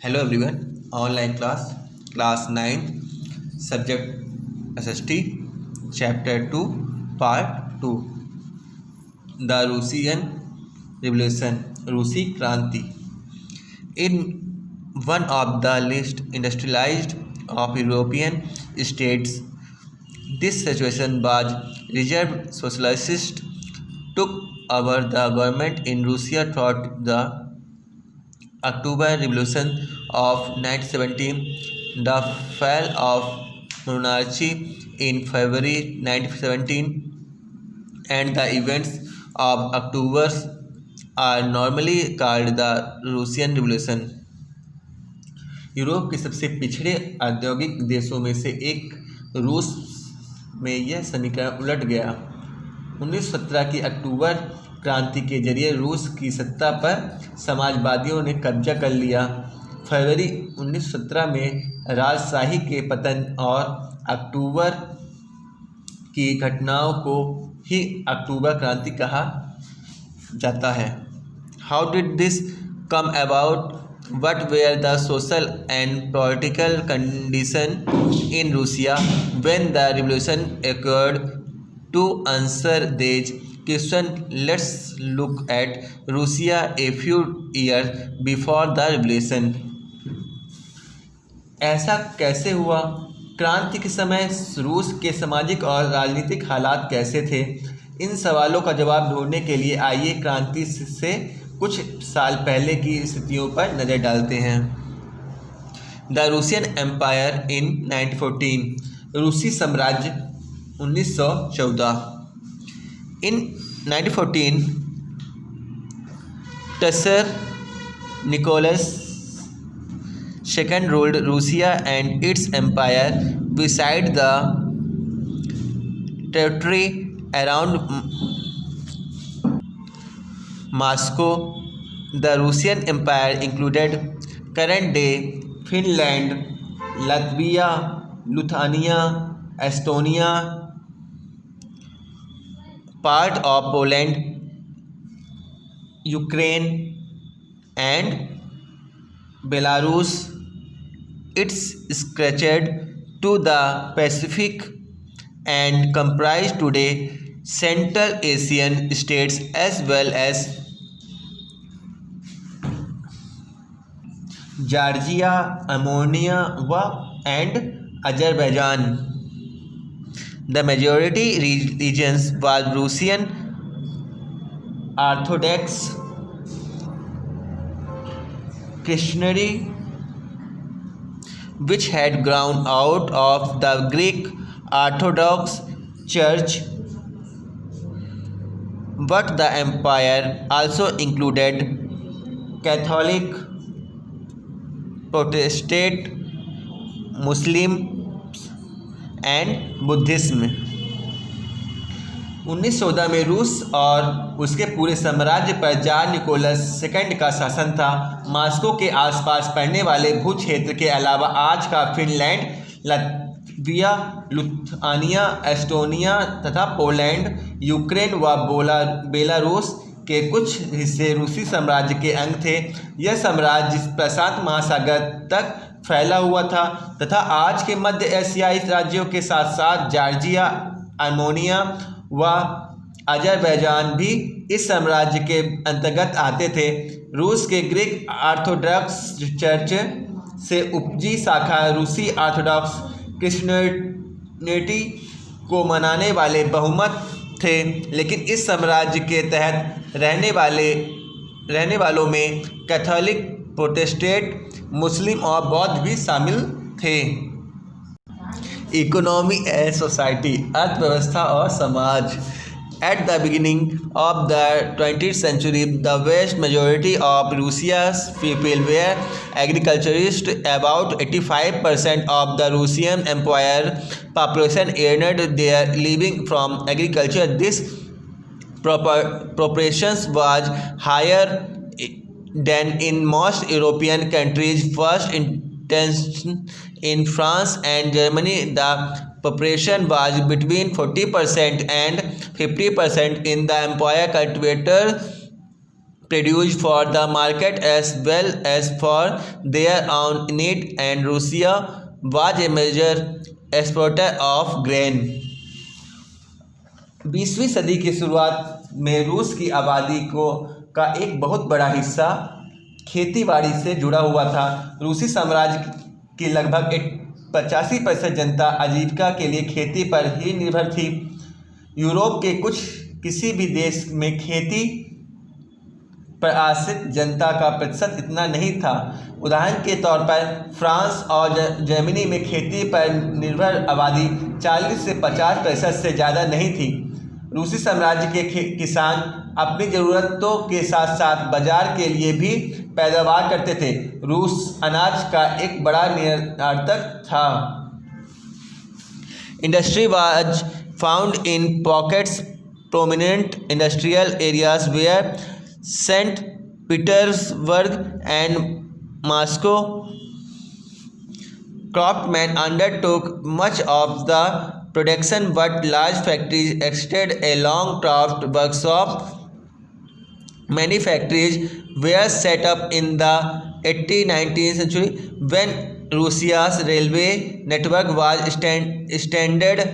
Hello everyone, online class 9, subject SST, chapter 2, part 2, the Russian Revolution, Rusi Kranti. In one of the least industrialized of European states, this situation was reserved. Socialists took over the government in Russia throughout the October Revolution of 1917, the fall of monarchy in February 1917, and the events of October are normally called the Russian Revolution. Europe के सबसे पिछड़े औद्योगिक देशों में से एक रूस में यह समीकरण उलट गया। 1917 की अक्टूबर क्रांति के जरिए रूस की सत्ता पर समाजवादियों ने कब्जा कर लिया। फरवरी 1917 में राजशाही के पतन और अक्टूबर की घटनाओं को ही अक्टूबर क्रांति कहा जाता है। How did this come about? What were the social and political conditions in Russia when the revolution occurred? To answer these questions, let's look at Russia a few years before the revolution. ऐसा कैसे हुआ? क्रांति के समय रूस के सामाजिक और राजनीतिक हालात कैसे थे? इन सवालों का जवाब ढूंढने के लिए आइए क्रांति से कुछ साल पहले की स्थितियों पर नज़र डालते हैं। द रूसियन एम्पायर इन 1914, रूसी साम्राज्य 1914। इन 1914, Tsar Nicholas II ruled Russia and its empire. Beside the territory around Moscow, the Russian Empire included current-day Finland, Latvia, Lithuania, Estonia, part of Poland, Ukraine, and Belarus. It's stretched to the Pacific and comprised today Central Asian states as well as Georgia, Armenia, and Azerbaijan. The majority regions was Russian Orthodox Christianity, which had grown out of the Greek Orthodox Church, but the empire also included Catholic, Protestant, Muslims and Buddhism. 1914 में रूस और उसके पूरे साम्राज्य पर jar Nicholas II का शासन था। मॉस्को के आसपास पड़ने वाले भू क्षेत्र के अलावा आज का फिनलैंड, लात्विया, लिथुआनिया, एस्टोनिया तथा पोलैंड, यूक्रेन व बेलारूस के कुछ हिस्से रूसी साम्राज्य के अंग थे। यह साम्राज्य प्रशांत महासागर तक फैला हुआ था तथा आज के मध्य एशियाई राज्यों के साथ साथ जॉर्जिया, आर्मेनिया व अजरबैजान भी इस साम्राज्य के अंतर्गत आते थे। रूस के ग्रीक ऑर्थोडॉक्स चर्च से उपजी शाखा रूसी ऑर्थोडॉक्स क्रिश्चियनिटी को मनाने वाले बहुमत थे, लेकिन इस साम्राज्य के तहत रहने वालों में कैथोलिक, प्रोटेस्टेंट, मुस्लिम और बौद्ध भी शामिल थे। इकोनॉमी एंड सोसाइटी, अर्थव्यवस्था और समाज। At the beginning of the 20th century, the vast majority of Russia's people were agriculturists. About 85% of the Russian Empire population earned their living from agriculture. This proportion was higher than in most European countries. First instance in France and Germany, the proportion was between 40% and 50%. In the empire, cultivators produced for the market as well as for their own need, and Russia was a major exporter of grain. 20वीं सदी की शुरुआत में रूस की आबादी का एक बहुत बड़ा हिस्सा खेतीबाड़ी से जुड़ा हुआ था। रूसी साम्राज्य की लगभग 85% जनता आजीविका के लिए खेती पर ही निर्भर थी। यूरोप के किसी भी देश में खेती पर आश्रित जनता का प्रतिशत इतना नहीं था। उदाहरण के तौर पर फ्रांस और जर्मनी में खेती पर निर्भर आबादी 40 से 50% से ज़्यादा नहीं थी। रूसी साम्राज्य के किसान अपनी ज़रूरतों के साथ साथ बाजार के लिए भी पैदावार करते थे। रूस अनाज का एक बड़ा निर्यातक था। Industry was found in pockets prominent industrial areas where St. Petersburg and Moscow. Craftsmen undertook much of the production, but large factories extended along craft workshops. Many factories were set up in the 18th-19th century when Russia's railway network was extended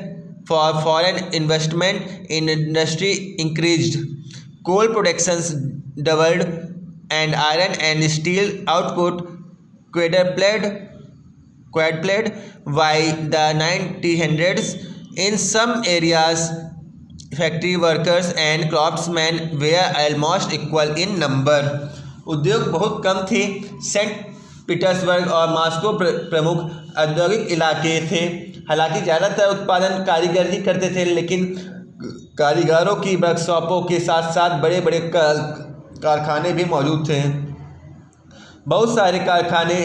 for foreign investment in industry increased. Coal productions doubled and iron and steel output quadrupled by the 1900s. In some areas, factory workers and craftsmen were almost equal in number. उद्योग बहुत कम थे। Saint Petersburg और Moscow प्रमुख औद्योगिक इलाके थे। हालांकि ज़्यादातर उत्पादन कारीगर ही करते थे, लेकिन कारीगरों की वर्कशॉपों के साथ साथ बड़े बड़े कारखाने भी मौजूद थे। बहुत सारे कारखाने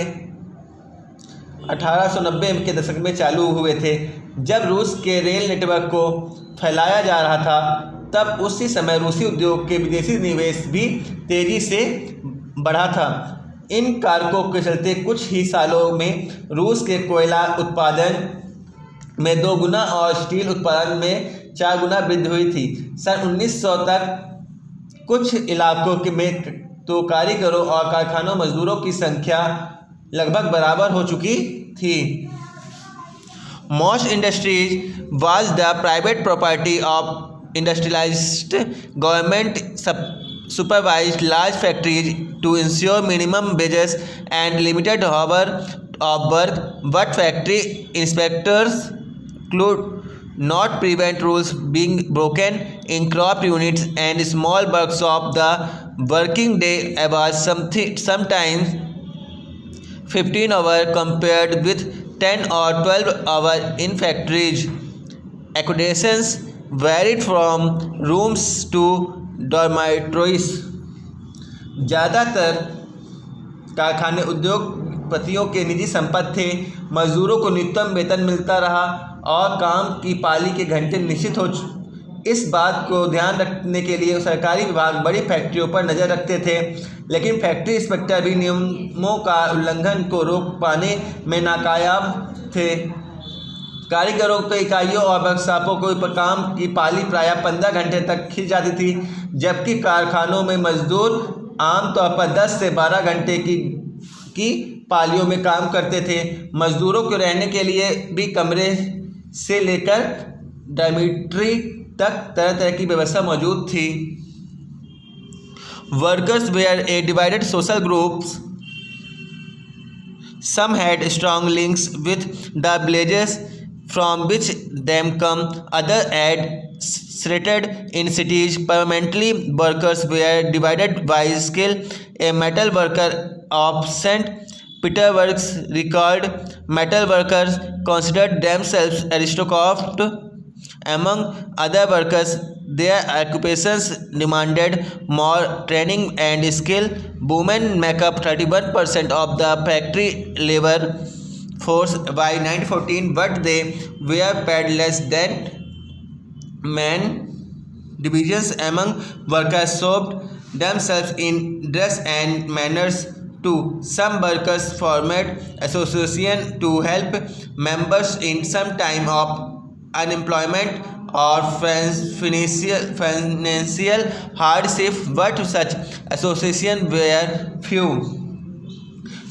1890 के दशक में चालू हुए थे। जब रूस के रेल नेटवर्क को फैलाया जा रहा था, तब उसी समय रूसी उद्योग के विदेशी निवेश भी तेज़ी से बढ़ा था। इन कारकों के चलते कुछ ही सालों में रूस के कोयला उत्पादन में 2 गुना और स्टील उत्पादन में 4 गुना वृद्धि हुई थी। सन 1900 तक कुछ इलाकों में तो कारीगरों और कारखानों मजदूरों की संख्या लगभग बराबर हो चुकी थी। Most industries was the private property of industrialized government supervised large factories to ensure minimum wages and limited hours of work, but factory inspectors could not prevent rules being broken. In crop units and small workshops, the working day was sometimes 15 hours compared with 10 or 12 hours in factories. Accommodations varied from rooms to dormitories. ज़्यादातर कारखाने उद्योगपतियों के निजी संपत्ति थे। मजदूरों को न्यूनतम वेतन मिलता रहा और काम की पाली के घंटे निश्चित हो। इस बात को ध्यान रखने के लिए सरकारी विभाग बड़ी फैक्ट्रियों पर नज़र रखते थे, लेकिन फैक्ट्री इंस्पेक्टर भी नियमों का उल्लंघन को रोक पाने में नाकामयाब थे। कारीगरों के इकाइयों और वर्कशॉपों को काम की पाली प्रायः 15 घंटे तक खिंच जाती थी, जबकि कारखानों में मजदूर आमतौर पर 10 से 12 घंटे की पालियों में काम करते थे। मजदूरों को रहने के लिए भी कमरे से लेकर डॉर्मिटरी तक तरह तरह की व्यवस्था मौजूद थी। Workers were a divided social groups. Some had strong links with the villages from which them come. Others had settled in cities permanently. Workers were divided by skill. A metal worker of St. Petersburg recalled, metal workers considered themselves aristocrats. Among other workers, their occupations demanded more training and skill. Women make up 31% of the factory labor force by 1914, but they were paid less than men. Divisions among workers showed themselves in dress and manners too. Some workers formed associations to help members in some time of unemployment or financial hardship, but such association were few.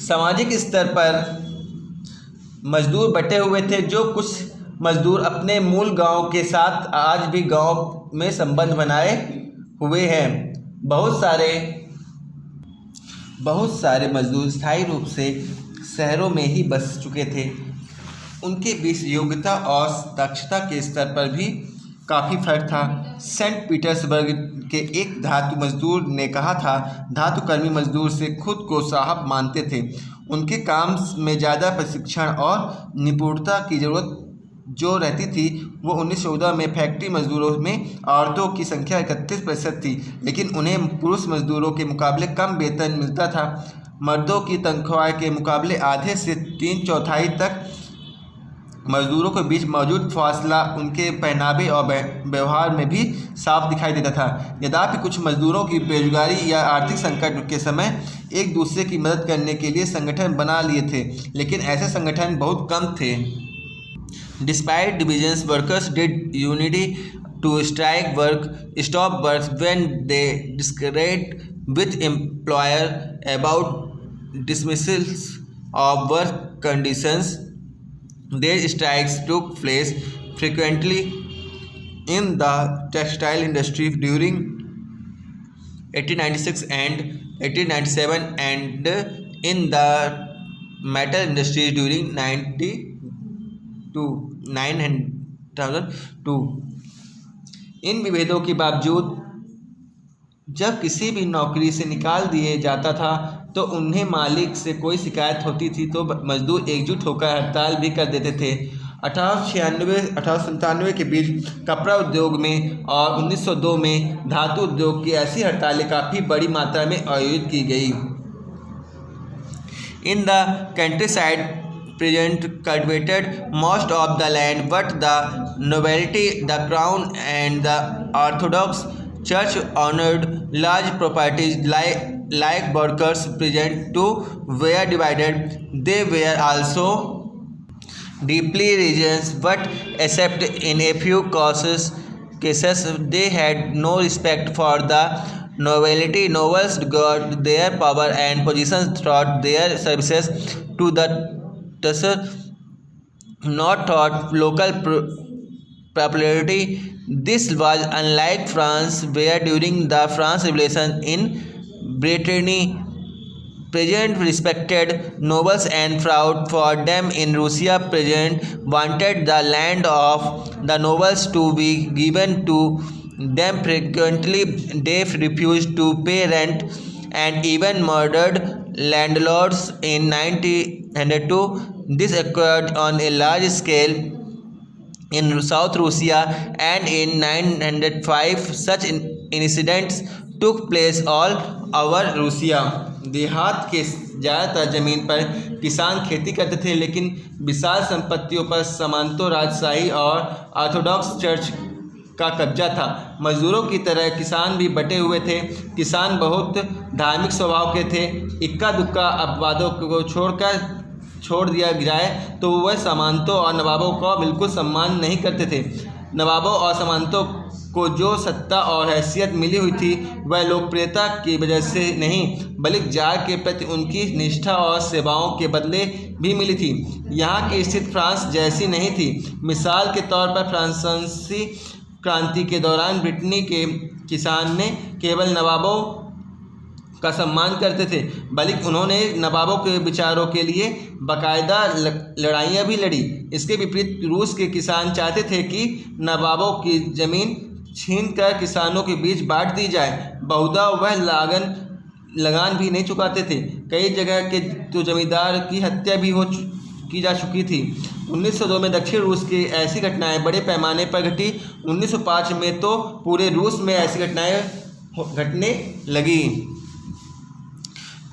सामाजिक स्तर पर मजदूर बटे हुए थे। जो कुछ मजदूर अपने मूल गांव के साथ आज भी गांव में संबंध बनाए हुए हैं। बहुत सारे मजदूर स्थायी रूप से शहरों में ही बस चुके थे। उनके बीच योग्यता और दक्षता के स्तर पर भी काफ़ी फर्क था। सेंट पीटर्सबर्ग के एक धातु मजदूर ने कहा था, धातुकर्मी मजदूर से खुद को साहब मानते थे। उनके काम में ज़्यादा प्रशिक्षण और निपुणता की ज़रूरत जो रहती थी। वो 1914 में फैक्ट्री मजदूरों में औरतों की संख्या 31% थी, लेकिन उन्हें पुरुष मजदूरों के मुकाबले कम वेतन मिलता था। मर्दों की तनख्वाह के मुकाबले आधे से 3/4 तक मजदूरों के बीच मौजूद फासला उनके पहनावे और व्यवहार में भी साफ दिखाई देता था। यद्यपि कुछ मजदूरों की बेरोजगारी या आर्थिक संकट के समय एक दूसरे की मदद करने के लिए संगठन बना लिए थे, लेकिन ऐसे संगठन बहुत कम थे। Despite divisions, workers did unity to stop work when they disagreed with employer about dismissals of work conditions. Their strikes took place frequently in the textile industry during 1896 and 1897 and in the metal industry during 2002। इन विभेदों के बावजूद जब किसी भी नौकरी से निकाल दिए जाता था तो उन्हें मालिक से कोई शिकायत होती थी तो मजदूर एकजुट होकर हड़ताल भी कर देते थे। 1896-1897 के बीच कपड़ा उद्योग में और 1902 में धातु उद्योग की ऐसी हड़तालें काफ़ी बड़ी मात्रा में आयोजित की गई। In the countryside peasants cultivated most of the land, but the nobility, the crown and the Orthodox Church honored large properties like workers. Peasants too were divided. They were also deeply religious, but except in a few cases they had no respect for the nobility. Nobles got their power and positions through their services to the not thought local popularity. This was unlike France, where during the French Revolution in Brittany, peasants respected nobles and fought for them. In Russia, peasants wanted the land of the nobles to be given to them. Frequently, they refused to pay rent and even murdered landlords. In 1902, this occurred on a large scale in South Russia, and in 905 such incidents took place all over Russia. देहात के ज़्यादातर ज़मीन पर किसान खेती करते थे, लेकिन विशाल संपत्तियों पर सामंतों, राजशाही और ऑर्थोडॉक्स चर्च का कब्जा था। मजदूरों की तरह किसान भी बटे हुए थे। किसान बहुत धार्मिक स्वभाव के थे। इक्का दुक्का अपवादों को छोड़ दिया जाए तो वह सामंतों और नवाबों का बिल्कुल सम्मान नहीं करते थे। नवाबों और सामंतों को जो सत्ता और हैसियत मिली हुई थी वह लोकप्रियता की वजह से नहीं, बल्कि जार के प्रति उनकी निष्ठा और सेवाओं के बदले भी मिली थी। यहाँ की स्थिति फ्रांस जैसी नहीं थी। मिसाल के तौर पर फ्रांसीसी क्रांति के दौरान ब्रिटेन के किसान ने केवल नवाबों का सम्मान करते थे, बल्कि उन्होंने नवाबों के विचारों के लिए बाकायदा लड़ाइयाँ भी लड़ी। इसके विपरीत रूस के किसान चाहते थे कि नवाबों की ज़मीन छीनकर किसानों के बीच बांट दी जाए। बहुधा वह लगान भी नहीं चुकाते थे। कई जगह के तो जमींदार की हत्या भी की जा चुकी थी। 1902 में दक्षिण रूस की ऐसी घटनाएं बड़े पैमाने पर घटी। 1905 में तो पूरे रूस में ऐसी घटनाएं घटने लगी।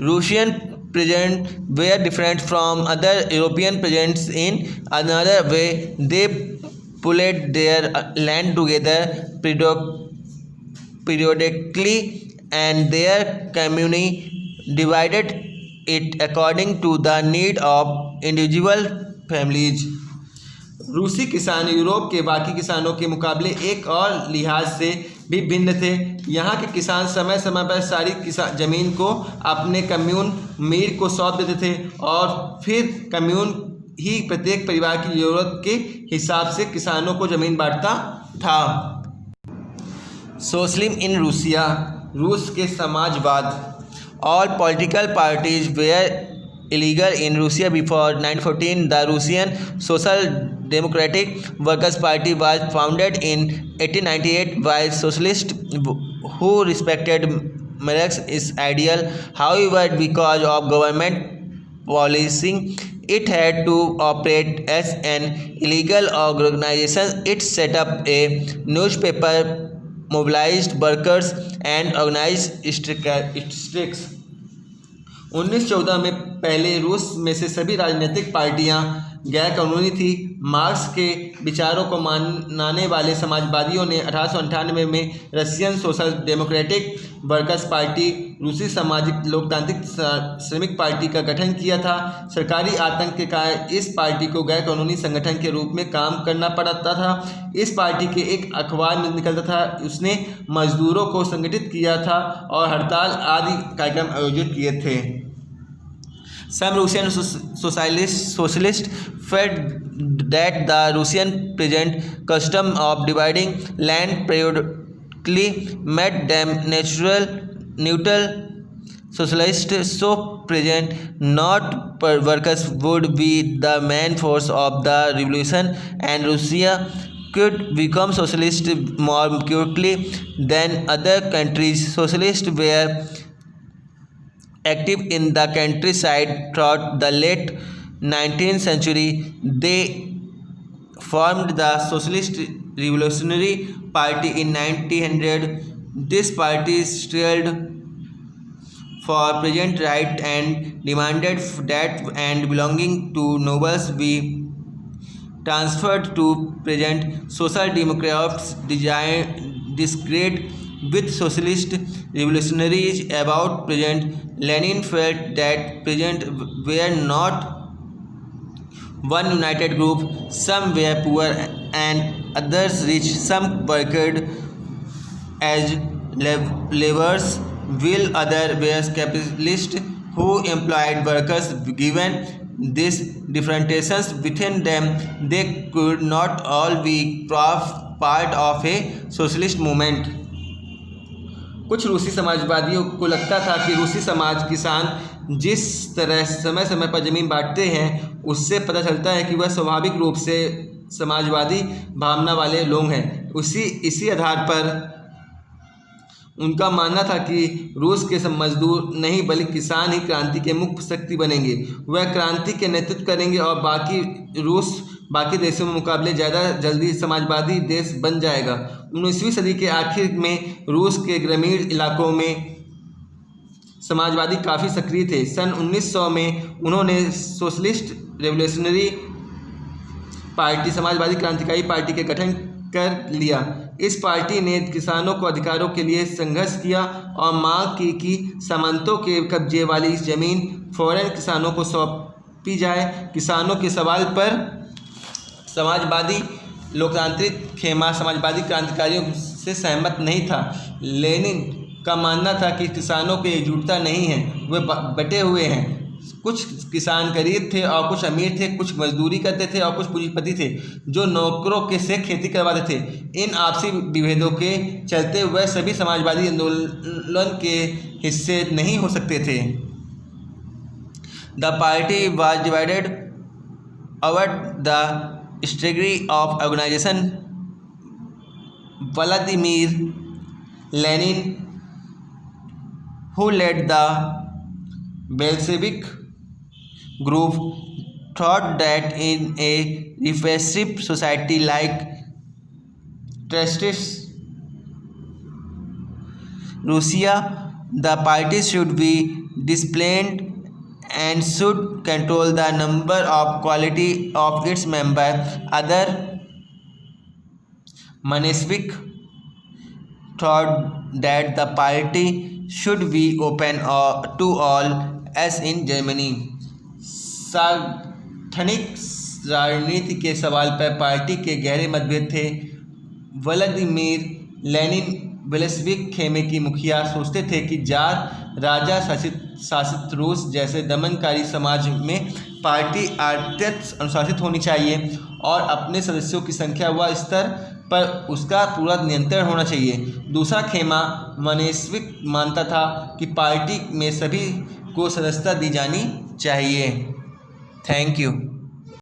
Russian peasants were different from other European peasants in another way. They pulled their land together periodically, and their community divided it according to the need of individual families. रूसी किसान यूरोप के बाकी किसानों के मुकाबले एक और लिहाज से भी भिन्न थे। यहाँ के किसान समय समय पर सारी जमीन को अपने कम्यून मीर को सौंप देते थे और फिर कम्यून ही प्रत्येक परिवार की जरूरत के हिसाब से किसानों को जमीन बांटता था। सोशलिज्म इन रूसिया, रूस के समाजवाद। All political parties were illegal in Russia before 1914. The Russian Social Democratic Workers' Party was founded in 1898 by socialists who respected Marx's ideal. However, because of government policing, it had to operate as an illegal organization. It set up a newspaper, mobilized workers, and organized strikes. 1914 में पहले रूस में से सभी राजनीतिक पार्टियां गैर कानूनी थी। मार्क्स के विचारों को मानने वाले समाजवादियों ने 1898 में Russian social democratic workers party, रूसी सामाजिक लोकतांत्रिक श्रमिक पार्टी का गठन किया था। सरकारी आतंक के कारण इस पार्टी को गैर कानूनी संगठन के रूप में काम करना पड़ता था। इस पार्टी के एक अखबार में निकलता था, उसने मजदूरों को संगठित किया था और हड़ताल आदि कार्यक्रम आयोजित किए थे। Some Russian socialists felt that the Russian present custom of dividing land periodically made them neutral. Socialists so present not workers would be the main force of the revolution, and Russia could become socialist more quickly than other countries. Socialists were active in the countryside throughout the late 19th century. They formed the Socialist Revolutionary Party in 1900. This party struggled for peasant rights and demanded that land belonging to nobles be transferred to peasants. Social Democrats disagreed with socialist revolutionaries about peasants. Lenin felt that peasants were not one united group. Some were poor and others rich. Some worked as laborers while others were capitalists who employed workers. Given these differentiations within them, they could not all be part of a socialist movement. कुछ रूसी समाजवादियों को लगता था कि रूसी समाज किसान जिस तरह समय समय पर ज़मीन बांटते हैं, उससे पता चलता है कि वह स्वाभाविक रूप से समाजवादी भावना वाले लोग हैं। इसी आधार पर उनका मानना था कि रूस के सब मजदूर नहीं बल्कि किसान ही क्रांति के मुख्य शक्ति बनेंगे। वह क्रांति के नेतृत्व करेंगे और बाकी देशों में मुकाबले ज़्यादा जल्दी समाजवादी देश बन जाएगा। 19वीं सदी के आखिर में रूस के ग्रामीण इलाकों में समाजवादी काफ़ी सक्रिय थे। सन 1900 में उन्होंने सोशलिस्ट रेवोल्यूशनरी पार्टी, समाजवादी क्रांतिकारी पार्टी के गठन कर लिया। इस पार्टी ने किसानों को अधिकारों के लिए संघर्ष किया और मांग की कि सामंतों के कब्जे वाली ज़मीन फौरन किसानों को सौंपी जाए। किसानों के सवाल पर समाजवादी लोकतांत्रिक खेमा समाजवादी क्रांतिकारियों से सहमत नहीं था। लेनिन का मानना था कि किसानों की एकजुटता नहीं है, वे बटे हुए हैं। कुछ किसान गरीब थे और कुछ अमीर थे, कुछ मजदूरी करते थे और कुछ पूंजीपति थे जो नौकरों के से खेती करवाते थे। इन आपसी विभेदों के चलते वह सभी समाजवादी आंदोलन के हिस्से नहीं हो सकते थे। The party was divided over the strategy of organization. Vladimir Lenin, who led the Bolshevik group, thought that in a repressive society like Tsarist Russia, the party should be disciplined and should control the number of quality of its members. Other Menshevik thought that the party should be open to all, as in Germany. सांगठनिक रणनीति के सवाल पर party के गहरे मतभेद थे। Vladimir Lenin Bolshevik खेमे की मुखिया सोचते थे कि जार राजा शासित रूस जैसे दमनकारी समाज में पार्टी अत्यंत अनुशासित होनी चाहिए और अपने सदस्यों की संख्या व स्तर पर उसका पूरा नियंत्रण होना चाहिए। दूसरा खेमा मनेस्विक मानता था कि पार्टी में सभी को सदस्यता दी जानी चाहिए। Thank you.